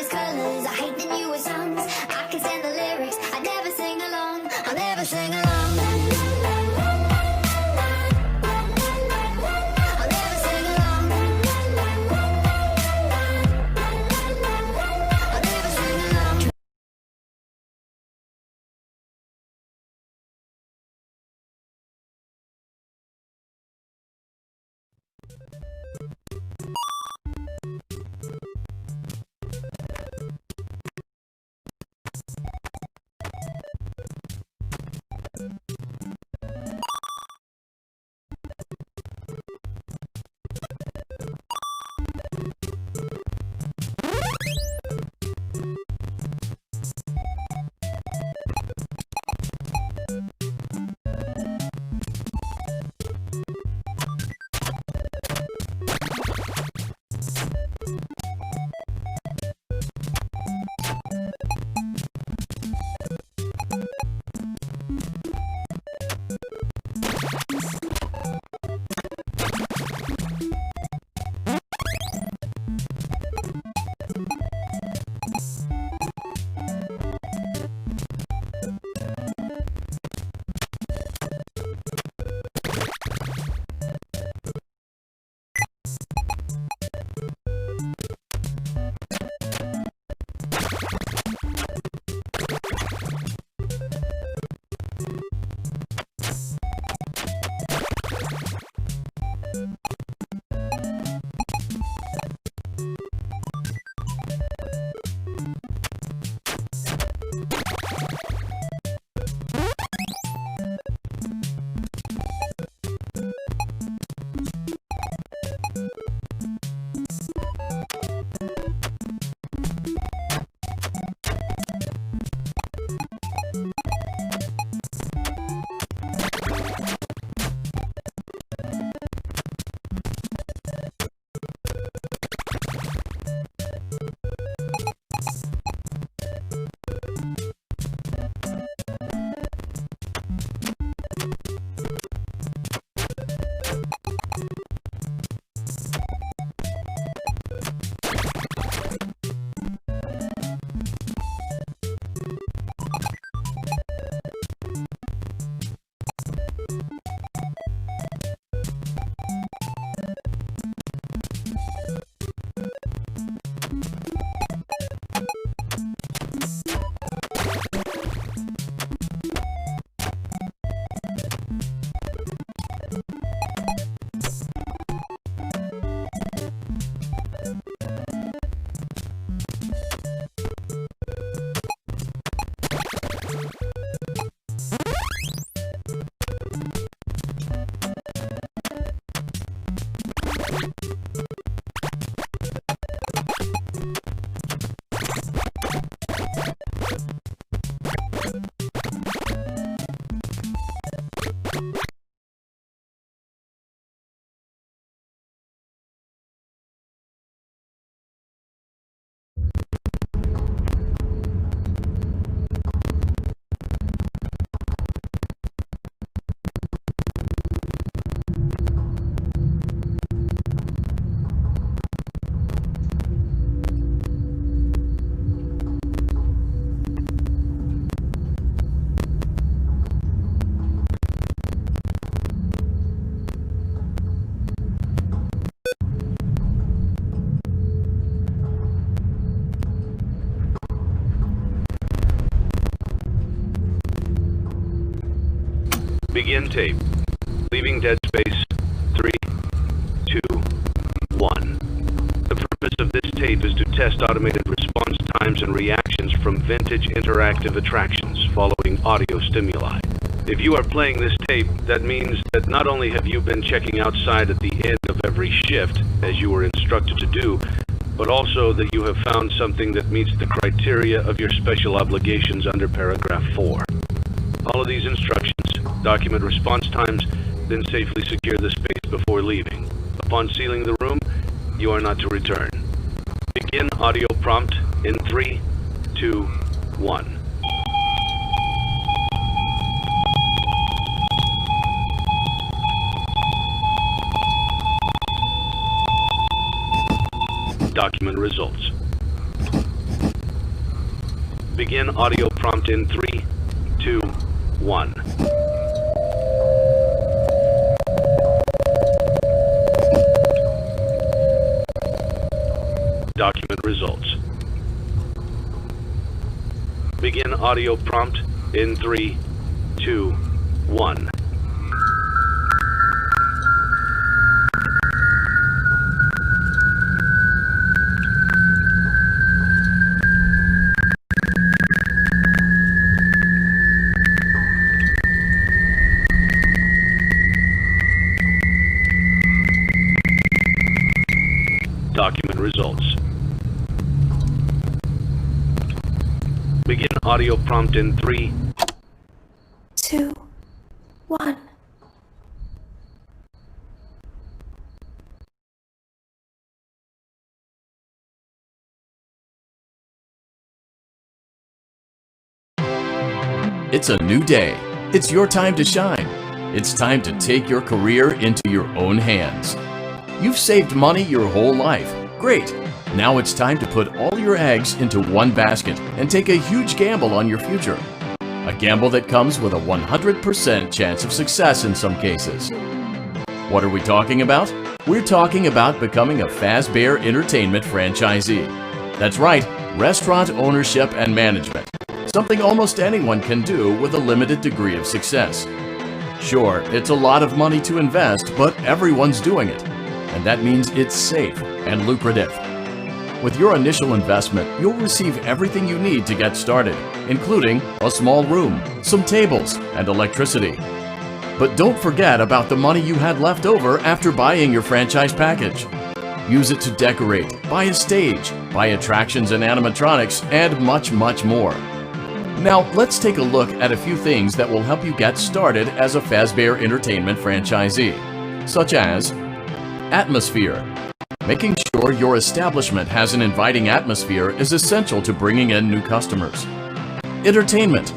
newest colors. I hate the newest songs. I can stand the lyrics. I never sing along. I'll never sing along. I'll never sing along. I'll never sing along. Begin tape. Leaving dead space. 3, 2, 1. The purpose of this tape is to test automated response times and reactions from vintage interactive attractions following audio stimuli. If you are playing this tape, that means that not only have you been checking outside at the end of every shift, as you were instructed to do, but also that you have found something that meets the criteria of your special obligations under paragraph 4. Follow these instructions, document response times, then safely secure the space before leaving. Upon sealing the room, you are not to return. Begin audio prompt in 3, 2, 1. Document results. Begin audio prompt in 3, 2, 1. Document results. Begin audio prompt in 3, 2, 1. Document results. Begin audio prompt in 3, 2, 1. It's a new day. It's your time to shine. It's time to take your career into your own hands. You've saved money your whole life. Great. Now it's time to put all your eggs into one basket and take a huge gamble on your future. A gamble that comes with a 100% chance of success in some cases. What are we talking about? We're talking about becoming a Fazbear Entertainment franchisee. That's right, restaurant ownership and management. Something almost anyone can do with a limited degree of success. Sure, it's a lot of money to invest, but everyone's doing it. And that means it's safe and lucrative. With your initial investment, you'll receive everything you need to get started, including a small room, some tables, and electricity. But don't forget about the money you had left over after buying your franchise package. Use it to decorate, buy a stage, buy attractions and animatronics, and much, much more. Now, let's take a look at a few things that will help you get started as a Fazbear Entertainment franchisee, such as atmosphere. Making sure your establishment has an inviting atmosphere is essential to bringing in new customers. Entertainment.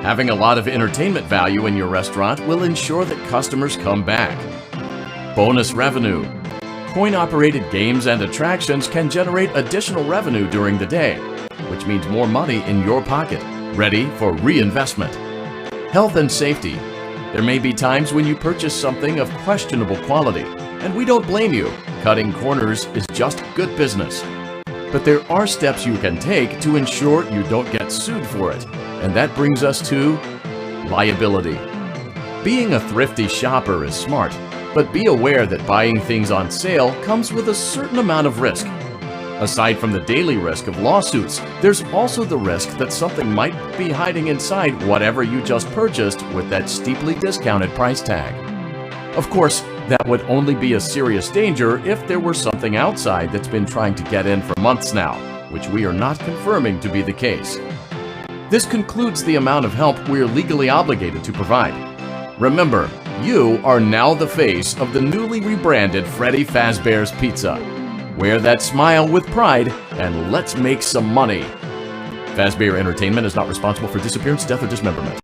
Having a lot of entertainment value in your restaurant will ensure that customers come back. Bonus revenue. Coin-operated games and attractions can generate additional revenue during the day, which means more money in your pocket, ready for reinvestment. Health and safety. There may be times when you purchase something of questionable quality, and we don't blame you. Cutting corners is just good business. But there are steps you can take to ensure you don't get sued for it, and that brings us to liability. Being a thrifty shopper is smart, but be aware that buying things on sale comes with a certain amount of risk. Aside from the daily risk of lawsuits, there's also the risk that something might be hiding inside whatever you just purchased with that steeply discounted price tag. Of course, that would only be a serious danger if there were something outside that's been trying to get in for months now, which we are not confirming to be the case. This concludes the amount of help we're legally obligated to provide. Remember, you are now the face of the newly rebranded Freddy Fazbear's Pizza. Wear that smile with pride, and let's make some money. Fazbear Entertainment is not responsible for disappearance, death, or dismemberment.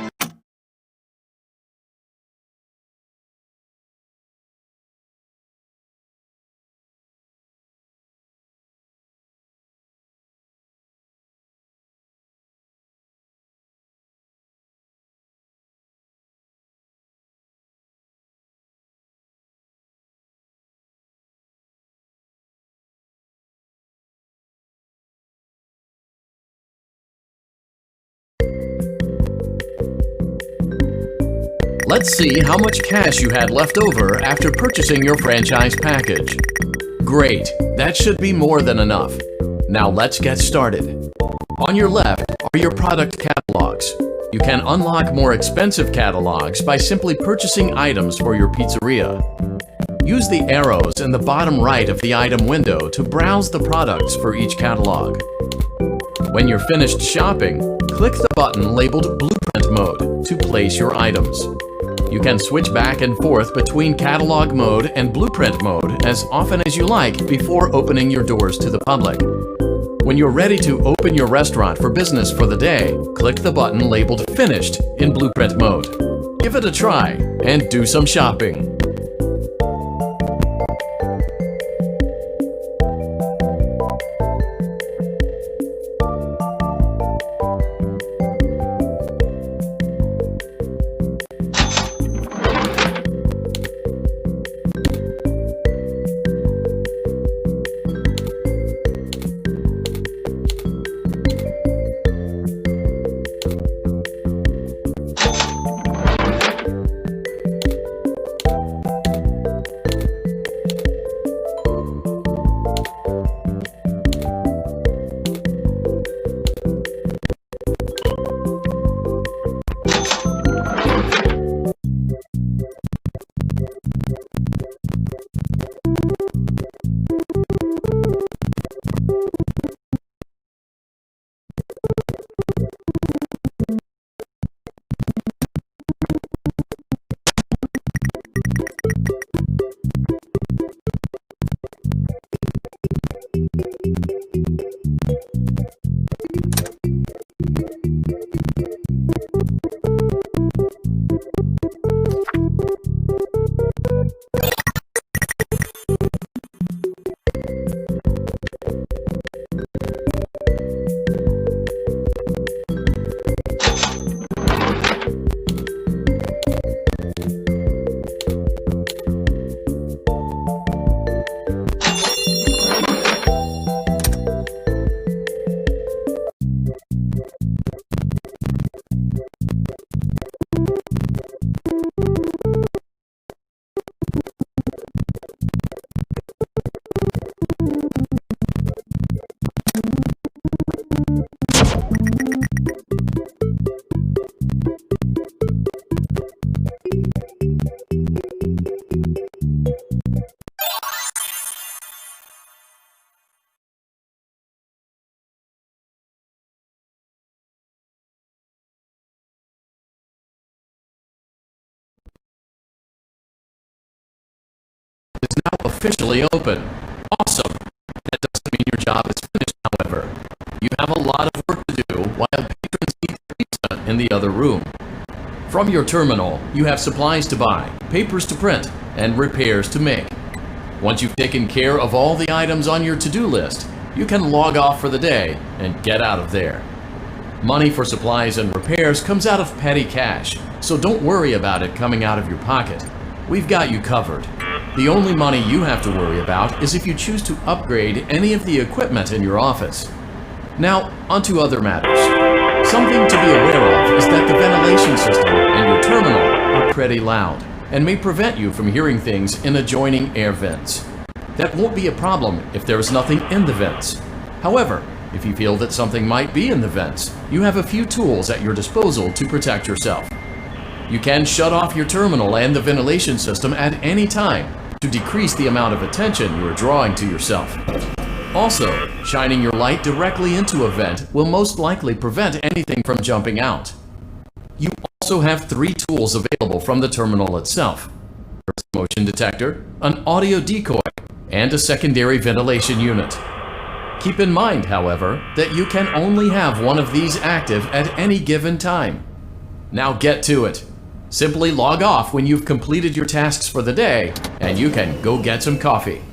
Let's see how much cash you had left over after purchasing your franchise package. Great, that should be more than enough. Now let's get started. On your left are your product catalogs. You can unlock more expensive catalogs by simply purchasing items for your pizzeria. Use the arrows in the bottom right of the item window to browse the products for each catalog. When you're finished shopping, click the button labeled Blueprint Mode to place your items. You can switch back and forth between Catalog Mode and Blueprint Mode as often as you like before opening your doors to the public. When you're ready to open your restaurant for business for the day, click the button labeled Finished in Blueprint Mode. Give it a try and do some shopping. now officially open. Awesome! That doesn't mean your job is finished, however. You have a lot of work to do while patrons eat their pizza in the other room. From your terminal, you have supplies to buy, papers to print, and repairs to make. Once you've taken care of all the items on your to-do list, you can log off for the day and get out of there. Money for supplies and repairs comes out of petty cash, so don't worry about it coming out of your pocket. We've got you covered. The only money you have to worry about is if you choose to upgrade any of the equipment in your office. Now, onto other matters. Something to be aware of is that the ventilation system and your terminal are pretty loud and may prevent you from hearing things in adjoining air vents. That won't be a problem if there is nothing in the vents. However, if you feel that something might be in the vents, you have a few tools at your disposal to protect yourself. You can shut off your terminal and the ventilation system at any time to decrease the amount of attention you are drawing to yourself. Also, shining your light directly into a vent will most likely prevent anything from jumping out. You also have 3 tools available from the terminal itself. There's a motion detector, an audio decoy, and a secondary ventilation unit. Keep in mind, however, that you can only have one of these active at any given time. Now get to it. Simply log off when you've completed your tasks for the day, and you can go get some coffee.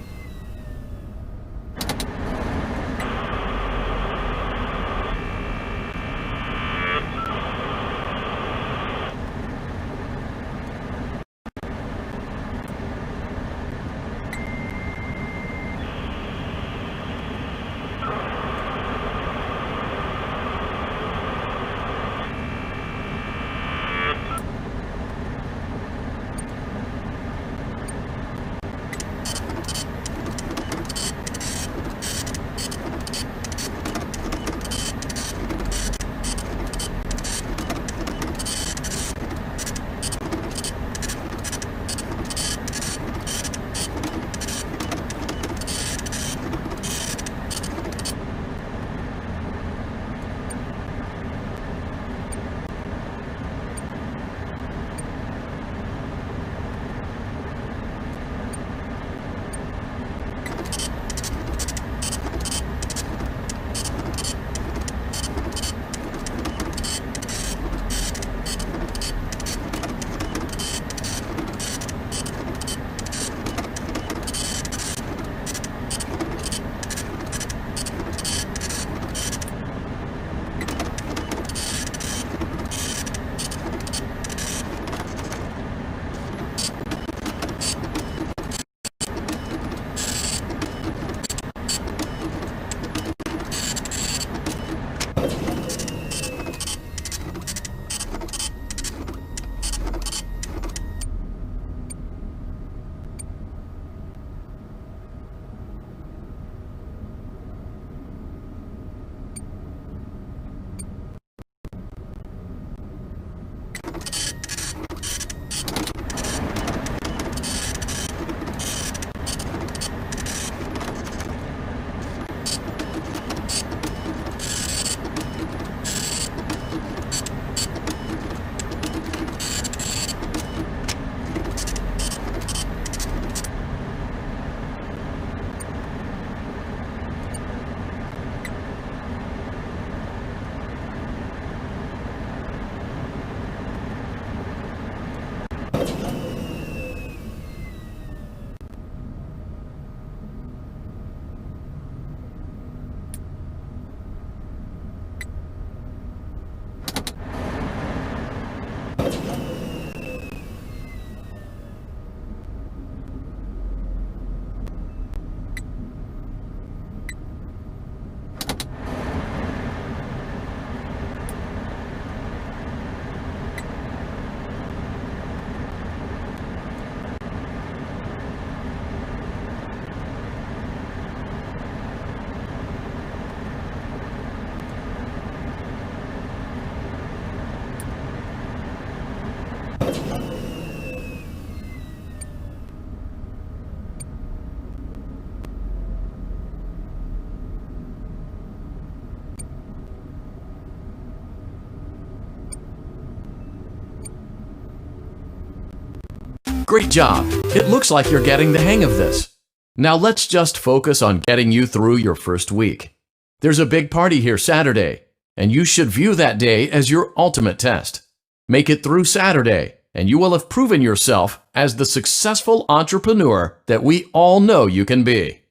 Great job! It looks like you're getting the hang of this. Now let's just focus on getting you through your first week. There's a big party here Saturday, and you should view that day as your ultimate test. Make it through Saturday, and you will have proven yourself as the successful entrepreneur that we all know you can be.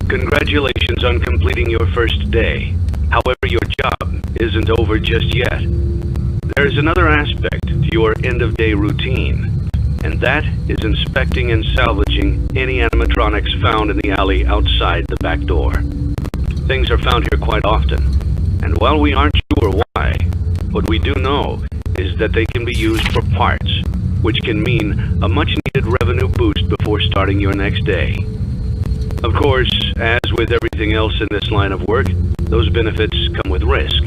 Congratulations on completing your first day. However, your job isn't over just yet. There is another aspect to your end-of-day routine, and that is inspecting and salvaging any animatronics found in the alley outside the back door. Things are found here quite often, and while we aren't sure why, what we do know is that they can be used for parts, which can mean a much-needed revenue boost before starting your next day. Of course, as with everything else in this line of work, those benefits come with risk.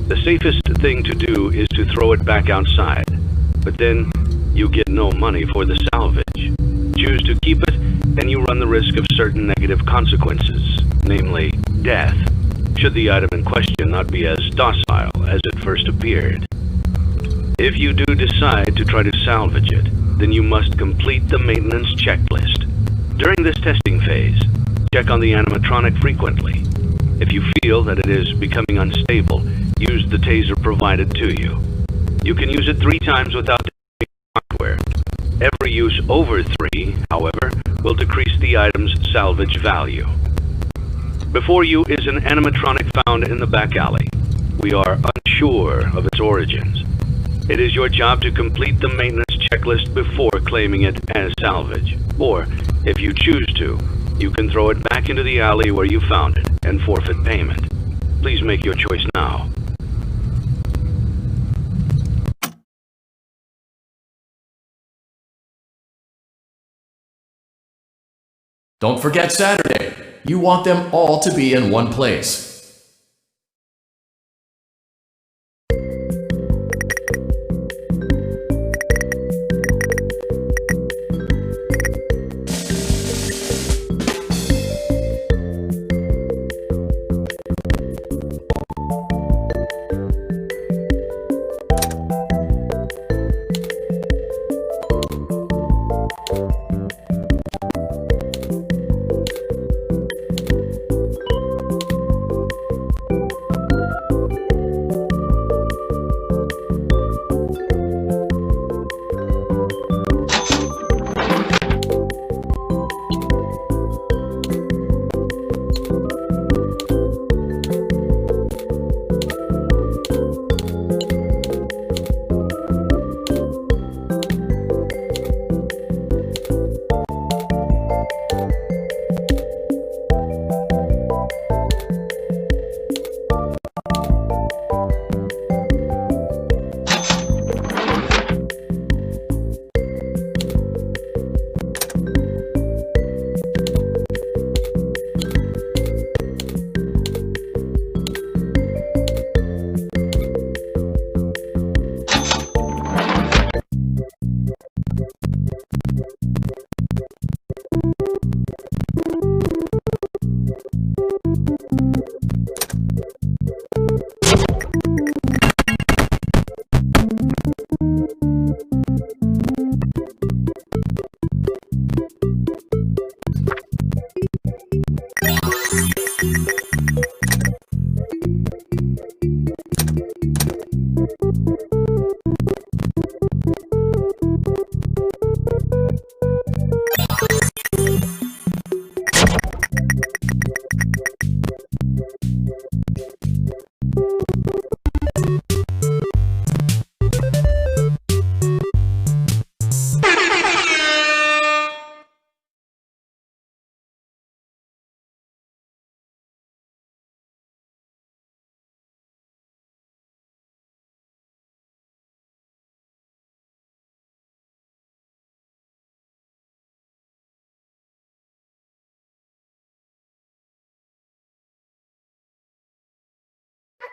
The safest thing to do is to throw it back outside, but then you get no money for the salvage. Choose to keep it, and you run the risk of certain negative consequences, namely death, should the item in question not be as docile as it first appeared. If you do decide to try to salvage it, then you must complete the maintenance checklist. During this testing phase, check on the animatronic frequently. If you feel that it is becoming unstable, use the taser provided to you. You can use it 3 times without damaging hardware. Every use over 3, however, will decrease the item's salvage value. Before you is an animatronic found in the back alley. We are unsure of its origins. It is your job to complete the maintenance checklist before claiming it as salvage. Or, if you choose to, you can throw it back into the alley where you found it and forfeit payment. Please make your choice now. Don't forget Saturday. You want them all to be in one place.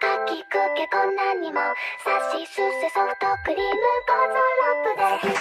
かきくけこんなにもさしすせソフトクリームゴーゾロップで